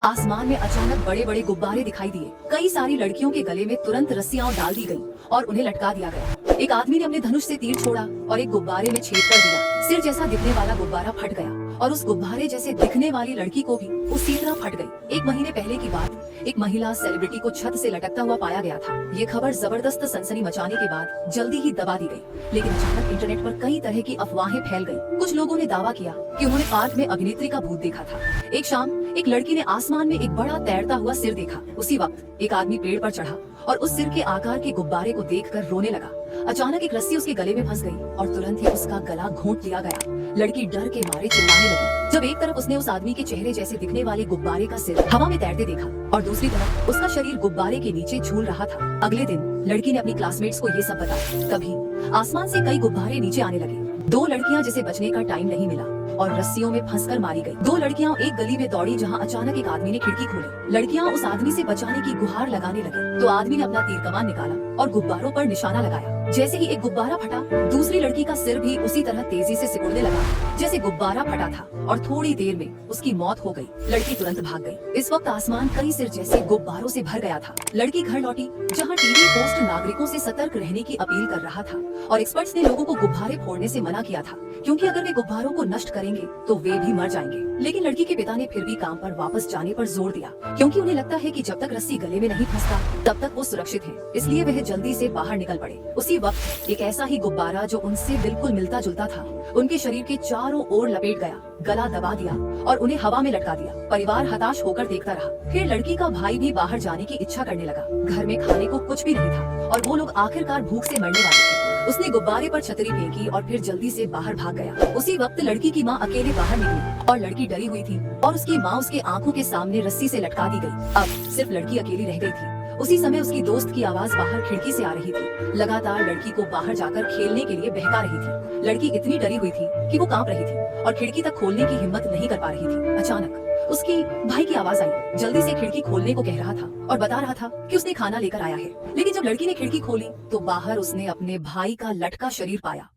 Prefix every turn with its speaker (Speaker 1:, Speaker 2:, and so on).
Speaker 1: आसमान में अचानक बड़े बड़े गुब्बारे दिखाई दिए। कई सारी लड़कियों के गले में तुरंत रस्सियां डाल दी गई और उन्हें लटका दिया गया। एक आदमी ने अपने धनुष से तीर छोड़ा और एक गुब्बारे में छेद कर दिया। सिर जैसा दिखने वाला गुब्बारा फट गया और उस गुब्बारे जैसे दिखने वाली लड़की को भी उसी तरह फट गई। एक महीने पहले की बात, एक महिला सेलिब्रिटी को छत से लटकता हुआ पाया गया था। ये खबर जबरदस्त सनसनी मचाने के बाद जल्दी ही दबा दी गई, लेकिन अचानक इंटरनेट पर कई तरह की अफवाहें फैल गई। कुछ लोगों ने दावा किया कि उन्होंने पार्क में अभिनेत्री का भूत देखा था। एक शाम एक लड़की ने आसमान में एक बड़ा तैरता हुआ सिर देखा। उसी वक्त एक आदमी पेड़ पर चढ़ा और उस सिर के आकार के गुब्बारे को देखकर रोने लगा। अचानक एक रस्सी उसके गले में फंस गई और तुरंत ही उसका गला घोंट लिया गया। लड़की डर के मारे चिल्लाने लगी। जब एक तरफ उसने उस आदमी के चेहरे जैसे दिखने वाले गुब्बारे का सिर हवा में तैरते देखा और दूसरी तरफ उसका शरीर गुब्बारे के नीचे झूल रहा था। अगले दिन लड़की ने अपनी क्लासमेट्स को ये सब बताया। तभी आसमान से कई गुब्बारे नीचे आने लगे। दो लड़कियां जिसे बचने का टाइम नहीं मिला और रस्सियों में फंसकर मारी गई। दो लड़कियां एक गली में दौड़ी जहां अचानक एक आदमी ने खिड़की खोली। लड़कियां उस आदमी से बचाने की गुहार लगाने लगी तो आदमी ने अपना तीर कमान निकाला और गुब्बारों पर निशाना लगाया। जैसे ही एक गुब्बारा फटा, दूसरी लड़की का सिर भी उसी तरह तेजी से सिकुड़ने लगा जैसे गुब्बारा फटा था और थोड़ी देर में उसकी मौत हो गई। लड़की तुरंत भाग गई। इस वक्त आसमान कई सिर जैसे गुब्बारों से भर गया था। लड़की घर लौटी जहाँ टीवी पोस्ट नागरिकों से सतर्क रहने की अपील कर रहा था और एक्सपर्ट्स ने लोगों को गुब्बारे फोड़ने से मना किया था, क्योंकि अगर वे गुब्बारों को नष्ट करेंगे तो वे भी मर जाएंगे। लेकिन लड़की के पिता ने फिर भी काम पर वापस जाने पर जोर दिया, क्योंकि उन्हें लगता है कि जब तक रस्सी गले में नहीं फंसता तब तक वो सुरक्षित है। इसलिए वह जल्दी से बाहर निकल पड़े। उसी वक्त एक ऐसा ही गुब्बारा जो उनसे बिल्कुल मिलता जुलता था उनके शरीर के चारों ओर लपेट गया, गला दबा दिया और उन्हें हवा में लटका दिया। परिवार हताश होकर देखता रहा। फिर लड़की का भाई भी बाहर जाने की इच्छा करने लगा। घर में खाने को कुछ भी नहीं था और वो लोग आखिरकार भूख से मरने वाले थे। उसने गुब्बारे पर छतरी फेंकी और फिर जल्दी से बाहर भाग गया। उसी वक्त लड़की की माँ अकेले बाहर निकली और लड़की डरी हुई थी और उसकी माँ उसके आंखों के सामने रस्सी से लटका दी गई। अब सिर्फ लड़की अकेली रह गई थी। उसी समय उसकी दोस्त की आवाज बाहर खिड़की से आ रही थी। लगातार लड़की को बाहर जाकर खेलने के लिए बहका रही थी। लड़की इतनी डरी हुई थी कि वो कांप रही थी और खिड़की तक खोलने की हिम्मत नहीं कर पा रही थी। अचानक उसकी भाई की आवाज आई। जल्दी से खिड़की खोलने को कह रहा था और बता रहा था कि उसने खाना लेकर आया है। लेकिन जब लड़की ने खिड़की खोली तो बाहर उसने अपने भाई का लटका शरीर पाया।